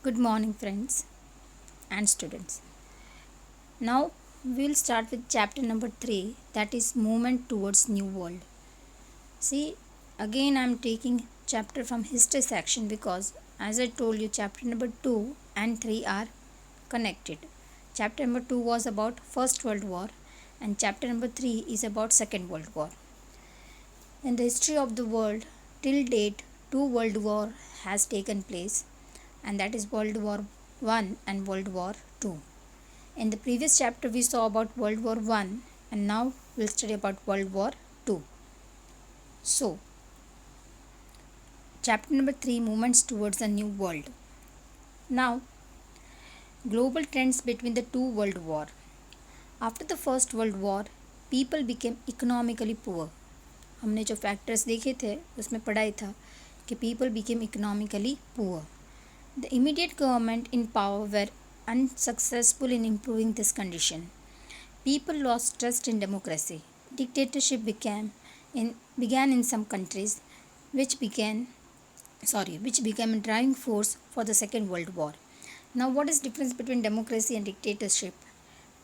Good morning, friends and students. Now we'll start with chapter number 3, that is Movement Towards New World. See, again I'm taking chapter from history section because as I told you, chapter number 2 and 3 are connected. Chapter number 2 was about First World War and chapter number 3 is about Second World War. In the history of the world, till date, two world war has taken place, and that is World War I and World War II. In the previous chapter we saw about World War I and now we'll study about World War II. So, chapter number 3, Movements Towards a New World. Now, global trends between the two world war. After the First World War, people became economically poor. हमने जो factors देखे थे उसमें पढ़ा ही था कि people became economically poor. The immediate government in power were unsuccessful in improving this condition. People lost trust in democracy. Dictatorship began in some countries, which became a driving force for the Second World War. Now, what is difference between democracy and dictatorship?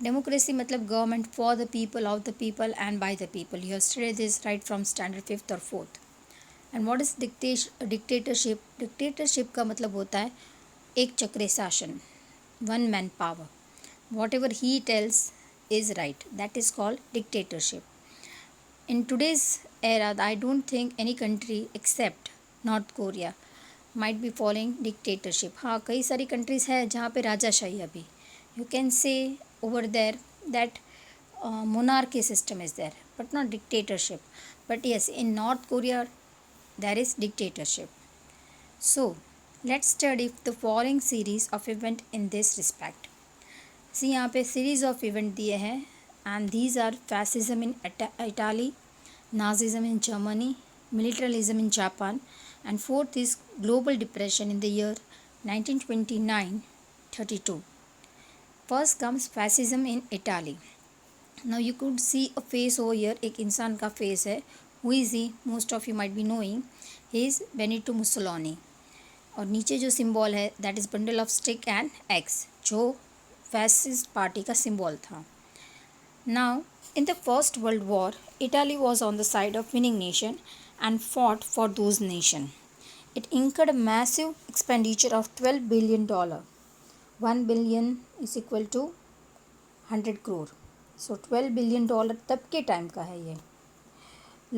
Democracy मतलब government for the people, of the people, and by the people. You have studied this right from standard 5th or 4th. And what is dictatorship? Dictatorship का मतलब होता है एक चक्रे शासन, one man power. Whatever he tells is right. That is called dictatorship. In today's era, I don't think any country except North Korea might be following dictatorship. हाँ, कई सारी countries है जहाँ पे राजाशाही अभी. You can say over there that monarchy system is there, but not dictatorship. But yes, in North Korea there is dictatorship. So, let's study the following series of event in this respect. See, यहाँ पे series of event दिए हैं and these are fascism in Italy, Nazism in Germany, militarism in Japan, and fourth is global depression in the year 1929-32. First comes fascism in Italy. Now you could see a face over here, एक इंसान का face है. Who is he? Most of you might be knowing. He is Benito Mussolini. और नीचे जो symbol है that is bundle of stick and X, जो fascist party का सिंबल था. Now, in the First World War, Italy was on the side of winning nation and fought for those nation. It incurred a massive expenditure of $12 billion. 1 billion is equal to 100 crore. So $12 billion तब के time का है ये.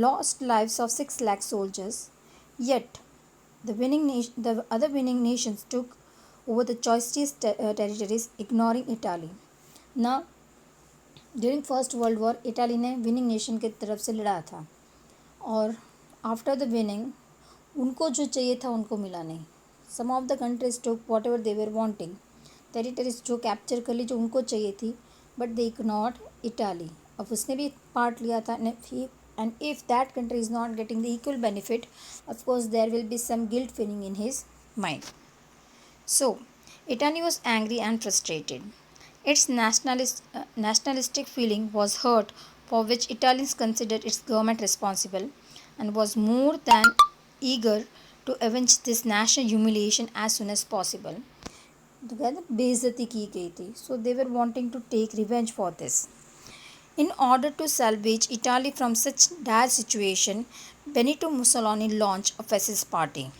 Lost lives of 6 lakh soldiers. Yet, the other winning nations took over the choicest territories, ignoring Italy. Now, during First World War, Italy ने winning nation की तरफ से लड़ा था और after the winning, उनको जो चाहिए था उनको मिला नहीं. Some of the countries took whatever they were wanting. Territories जो कैप्चर कर ली जो उनको चाहिए थी, but they ignored Italy. अब उसने भी पार्ट लिया था and if that country is not getting the equal benefit, of course there will be some guilt feeling in his mind. So, Italy was angry and frustrated. Its nationalistic feeling was hurt, for which Italians considered its government responsible and was more than eager to avenge this national humiliation as soon as possible. तो कहते बेइज्जती की गई थी, so they were wanting to take revenge for this. In order to salvage Italy from such dire situation, Benito Mussolini launched a fascist party.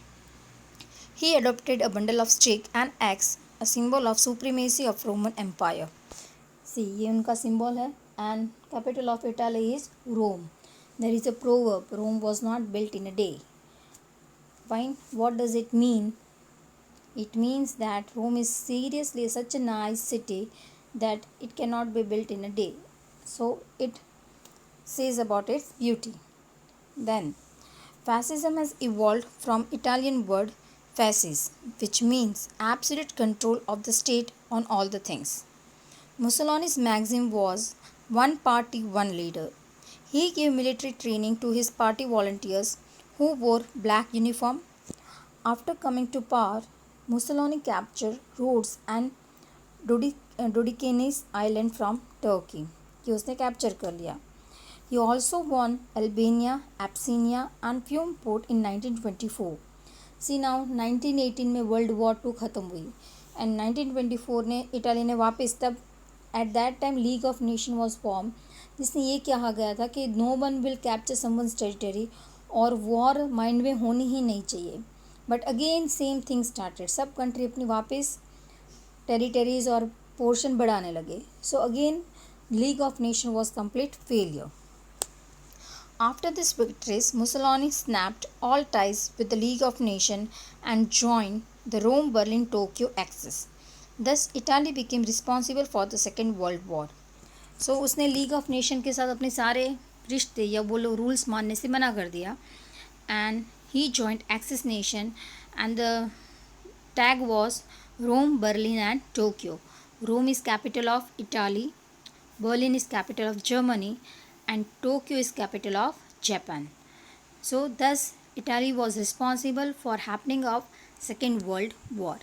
He adopted a bundle of stick and axe, a symbol of supremacy of Roman Empire. See, ये उनका symbol है and capital of Italy is Rome. There is a proverb, Rome was not built in a day. Fine, what does it mean? It means that Rome is seriously such a nice city that it cannot be built in a day. So it says about its beauty. Then, fascism has evolved from Italian word fascis, which means absolute control of the state on all the things. Mussolini's maxim was one party, one leader. He gave military training to his party volunteers who wore black uniform. After coming to power, Mussolini captured Rhodes and Dodecanese Island from Turkey. ये उसने capture कर लिया. He also won Albania, Abyssinia and Fiume Port in 1924. See now 1918 में world war to ख़त्म हुई and 1924 ने Italy ने वापस, तब at that time league of nation was form, जिसने ये कहा गया था कि no one will capture someone's territory और वॉर माइंड में होनी ही नहीं चाहिए. But again same thing started, सब कंट्री अपनी वापस टेरिटरीज और पोर्शन बढ़ाने लगे. So again league of nation was complete failure. After this victories, Mussolini snapped all ties with the League of Nations and joined the Rome-Berlin-Tokyo axis. Thus, Italy became responsible for the Second World War. So, उसने league of nation के साथ अपने सारे रिश्ते या बोलो rules मानने से मना कर दिया. And he joined Axis nation and the tag was Rome, Berlin and Tokyo. Rome is capital of Italy, Berlin is capital of Germany and Tokyo is capital of Japan. So thus Italy was responsible for happening of Second World War.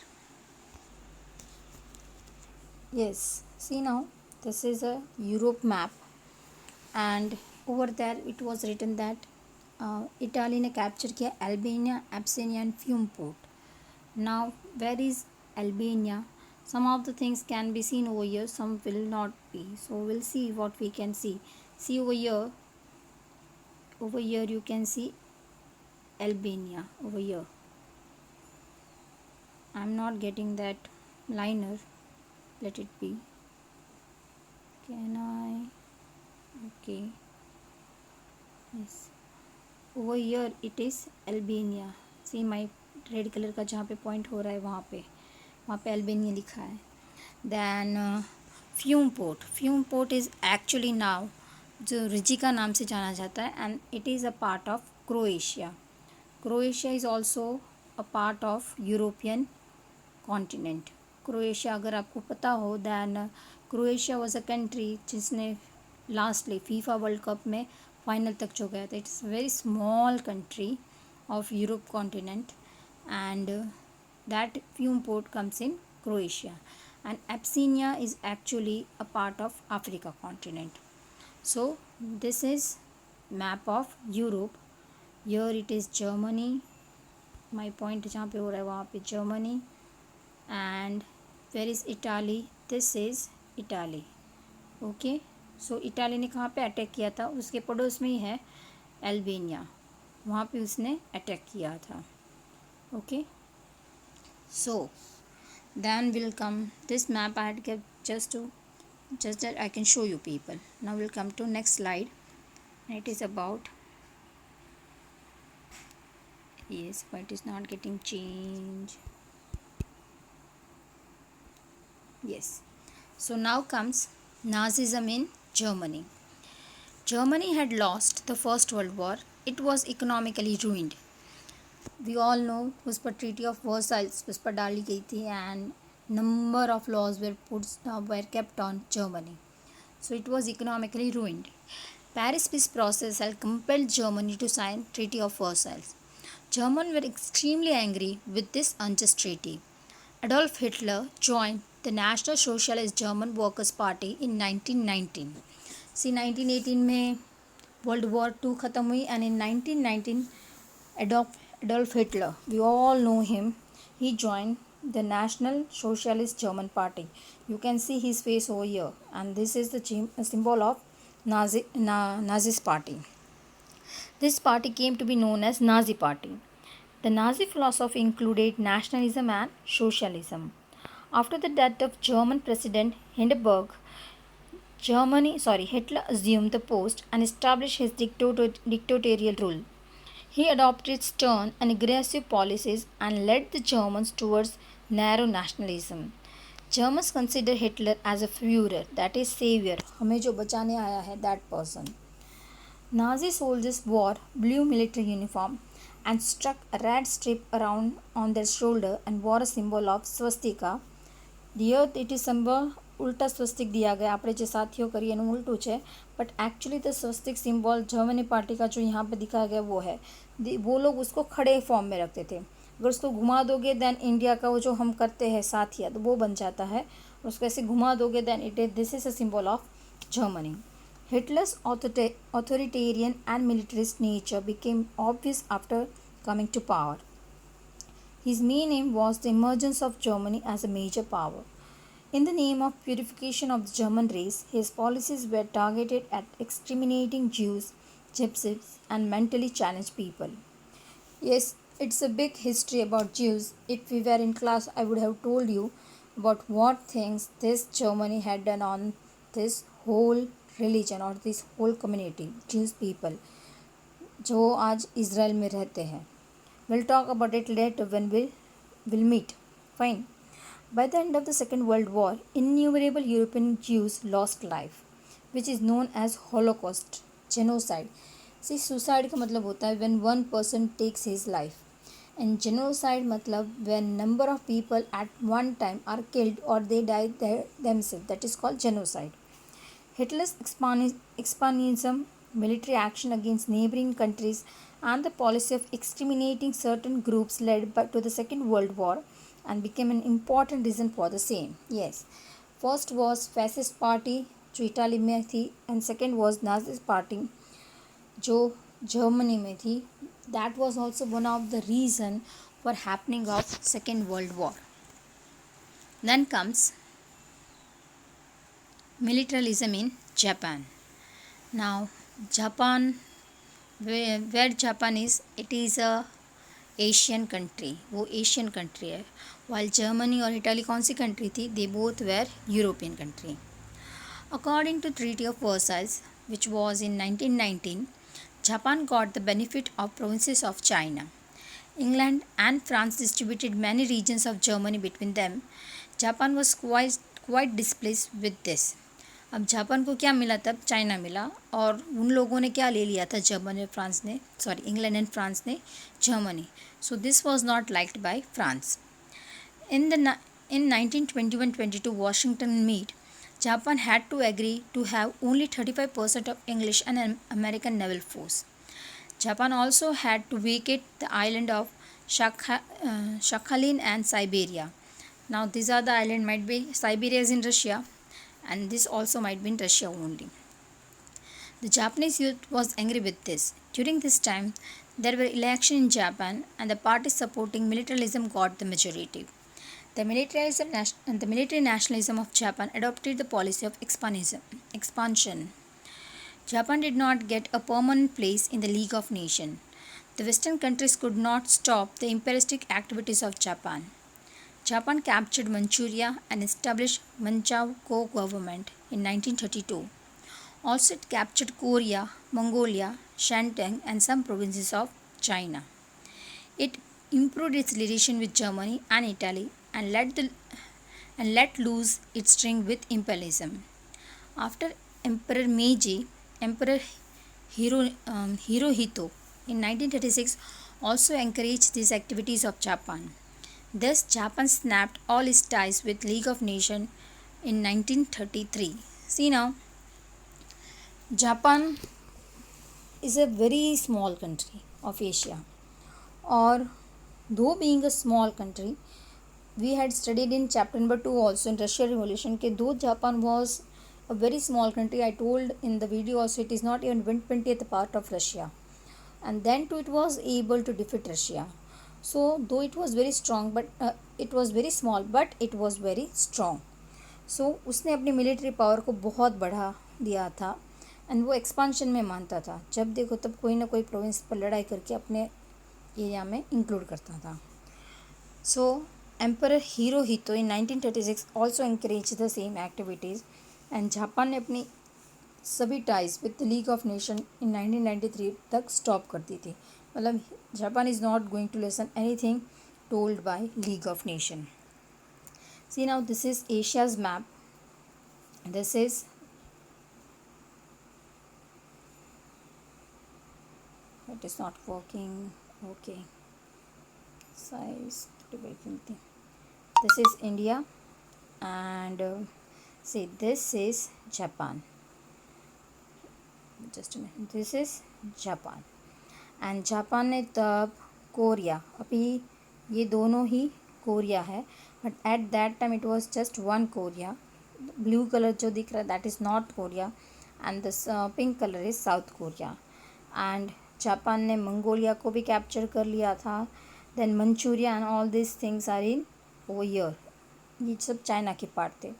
Yes, see now this is a Europe map and over there it was written that Italy ने capture किया Albania, Abyssinia and Fiume port. Now where is Albania? Some of the things can be seen over here, some will not be. So we'll see what we can see. See over here. Over here you can see Albania over here. I'm not getting that liner. Let it be. Can I? Okay. Yes. Over here it is Albania. See my red colour का जहाँ पे point हो रहा है वहाँ पे Albania लिखा है. Then Fiume port is actually now जो रिजिका नाम से जाना जाता है and it is a part of Croatia is also a part of European continent. Croatia अगर आपको पता हो then Croatia was a country जिसने लास्टली फीफा वर्ल्ड कप में फाइनल तक जो गया था. It's very small country of Europe continent and that Fiume port comes in Croatia and Abyssinia is actually a part of Africa continent. So this is map of Europe. Here it is Germany. My point जहाँ पे हो रहा है वहाँ पे Germany and where is Italy? This is Italy. Okay. So Italy ने कहाँ पे अटैक किया था? उसके पड़ोस में ही है Albania. वहाँ पे उसने अटैक किया था. Okay, so then will come this map I had kept just that I can show you people. Now we'll come to next slide. It is about, yes, but it is not getting change. Yes, so now comes Nazism in Germany. Germany had lost the First World War. It was economically ruined. We all know उस पर treaty of Versailles उस पर डाली गई थी and number of laws were kept on Germany. So it was economically ruined. Paris peace process had compelled Germany to sign Treaty of Versailles. Germans were extremely angry with this unjust treaty. Adolf Hitler joined the National Socialist German Workers' Party in 1919. See 1918 में World War II ख़त्म हुई and in 1919 Adolf Hitler, we all know him, he joined the National Socialist German Party. You can see his face over here and this is the symbol of Nazist party. This party came to be known as Nazi party. The Nazi philosophy included nationalism and socialism. After the death of German President Hindenburg, Hitler assumed the post and established his dictatorial rule. He adopted stern and aggressive policies and led the Germans towards narrow nationalism. Germans consider Hitler as a Führer, that is savior, हमें जो बचाने आया है, that person. Nazi soldiers wore blue military uniform and struck a red strip around on their shoulder and wore a symbol of swastika. Here it is symbol ઉલટા સ્વસ્તિક दिया गया. આપણે જે સાથીઓ કરીએ એનું ઉલટું છે but actually the Swastik symbol Germany party का जो यहाँ पे दिखाया गया वो है. वो लोग उसको खड़े फॉर्म में रखते थे. अगर उसको घुमा दोगे देन इंडिया का वो जो हम करते हैं साथिया तो वो बन जाता है. उसको ऐसे घुमा दोगे then it is this is a symbol of Germany. Hitler's authoritarian and militarist nature became obvious after coming to power. His main aim was the emergence of Germany as a major power. In the name of purification of the German race, his policies were targeted at exterminating Jews, gypsies, and mentally challenged people. Yes, it's a big history about Jews. If we were in class, I would have told you about what things this Germany had done on this whole religion or this whole community, Jews people, जो आज Israel में रहते हैं. We'll talk about it later when we'll meet. Fine. By the end of the Second World War, innumerable European Jews lost life, which is known as Holocaust, genocide. See, suicide का मतलब होता है when one person takes his life, and genocide मतलब when number of people at one time are killed or they die themselves. That is called genocide. Hitler's expansionism, military action against neighboring countries, and the policy of exterminating certain groups led to the Second World War and became an important reason for the same. Yes, first was fascist party जो Italy में थी and second was Nazi party जो Germany में थी. That was also one of the reason for happening of Second World War. Then comes militarism in Japan. Now Japan, where Japan is, it is a Asian country, वो Asian country है. While Germany और Italy कौन सी country थी? They both were European country. According to treaty of Versailles which was in 1919, Japan got the benefit of provinces of China. England and France distributed many regions of Germany between them. Japan was quite displeased with this. अब Japan को क्या मिला तब? China मिला. और उन लोगों ने क्या ले लिया था? जर्मनी और फ्रांस ने, सॉरी इंग्लैंड एंड फ्रांस ने Germany. So this was not liked by France. In 1921-22 Washington meet, Japan had to agree to have only 35% of English and American naval force. Japan also had to vacate the island of Sakhalin and Siberia. Now these are the island, might be Siberia is in Russia, and this also might be in Russia only. The Japanese youth was angry with this. During this time, there were elections in Japan, and the parties supporting militarism got the majority. The military nationalism of Japan adopted the policy of expansion. Japan did not get a permanent place in the League of Nations. The Western countries could not stop the imperialistic activities of Japan. Japan captured Manchuria and established Manchukuo government in 1932. Also, it captured Korea, Mongolia, Shandong, and some provinces of China. It improved its relation with Germany and Italy and let loose its string with imperialism. After Emperor Meiji, Emperor Hirohito in 1936 also encouraged these activities of Japan. Thus, Japan snapped all its ties with League of Nations in 1933. See now, Japan is a very small country of Asia. Or though being a small country, we had studied in chapter number 2 also in Russia Revolution that though Japan was a very small country, I told in the video also it is not even 1/20th part of Russia. And then too it was able to defeat Russia. So though it was very strong, but it was very small, but it was very strong. So उसने अपनी military power को बहुत बढ़ा दिया था and वो expansion में मानता था. जब देखो तब कोई ना कोई प्रोविंस पर लड़ाई करके अपने एरिया में इंक्लूड करता था. So emperor Hirohito in 1936 also encouraged the same activities and Japan ने अपनी सभी ties with League of Nation in 1993 तक स्टॉप कर दी थी. मतलब Japan is not going to listen anything told by League of Nations. See now, this is Asia's map. This is it is not working. Okay, size this is India, and see this is Japan. Just a minute. This is Japan. And Japan ने तब Korea, अभी ये दोनों ही Korea है, but at that time it was just one Korea. Blue colour जो दिख रहा है that is north Korea and the pink colour is south Korea. And Japan ने मंगोलिया को भी कैप्चर कर लिया था. Then Manchuria and all these things are in over here. ये सब चाइना के पार्ट थे.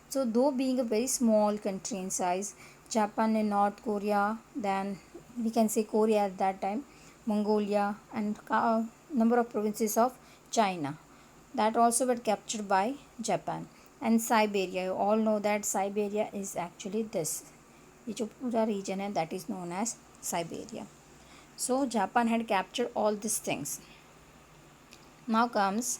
So though being a very small country in size, Japan and North Korea, then we can say Korea at that time, Mongolia and number of provinces of China, that also were captured by Japan. And Siberia, you all know that Siberia is actually this. ये जो पूरा region है, that is known as Siberia. So Japan had captured all these things. Now comes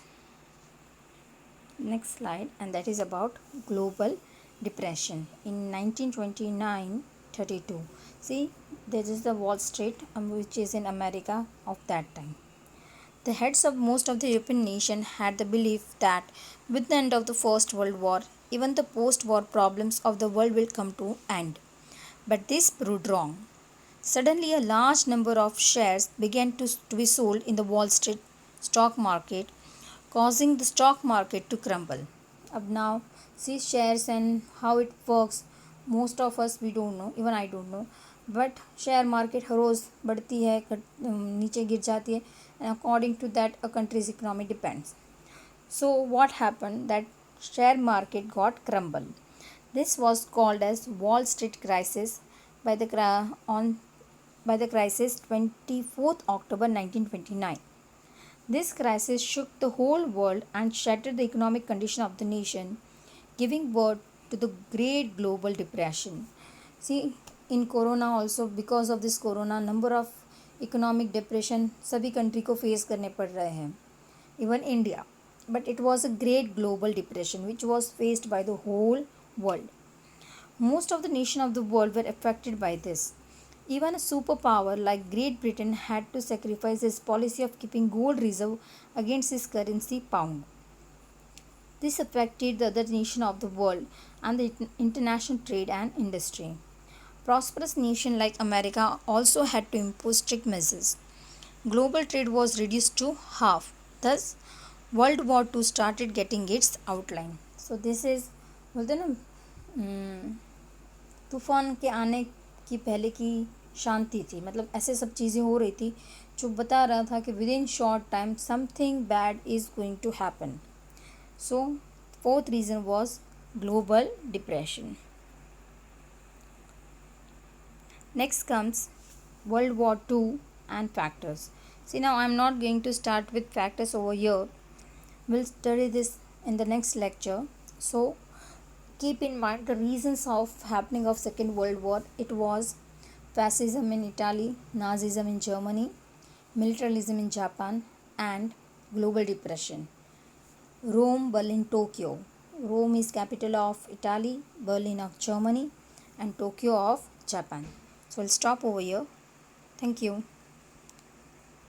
next slide, and that is about global depression in 1929-32. See, this is the Wall Street, which is in America of that time. The heads of most of the European nations had the belief that with the end of the First World War, even the post-war problems of the world will come to end. But this proved wrong. Suddenly, a large number of shares began to be sold in the Wall Street stock market, causing the stock market to crumble. अब now see shares and how it works. Most of us we don't know, even I don't know. But share market हर रोज़ बढ़ती है, नीचे गिर जाती है, and according to that a country's economy depends. So what happened, that share market got crumbled. This was called as Wall Street crisis by the crisis 24th October 1929. This crisis shook the whole world and shattered the economic condition of the nation, giving birth to the Great Global Depression. See, in Corona also, because of this Corona, number of economic depression सभी country को face करने पड़ रहे हैं, even India. But it was a great global depression which was faced by the whole world. Most of the nations of the world were affected by this. Even a superpower like Great Britain had to sacrifice its policy of keeping gold reserve against its currency pound. This affected the other nations of the world and the international trade and industry. Prosperous nations like America also had to impose strict measures. Global trade was reduced to half. Thus, World War II started getting its outline. So this is बोलते हैं ना तूफान के आने की पहले की शांति थी, मतलब ऐसे सब चीज़ें हो रही थी जो बता रहा था कि within short time something bad is going to happen. So fourth reason was global depression. Next comes World War II and factors. See, now I am not going to start with factors over here. We'll study this in the next lecture. So keep in mind the reasons of happening of Second World War. It was fascism in Italy, Nazism in Germany, militarism in Japan, and global depression. Rome, Berlin, Tokyo. Rome is capital of Italy, Berlin of Germany, and Tokyo of Japan. So we'll stop over here. Thank you.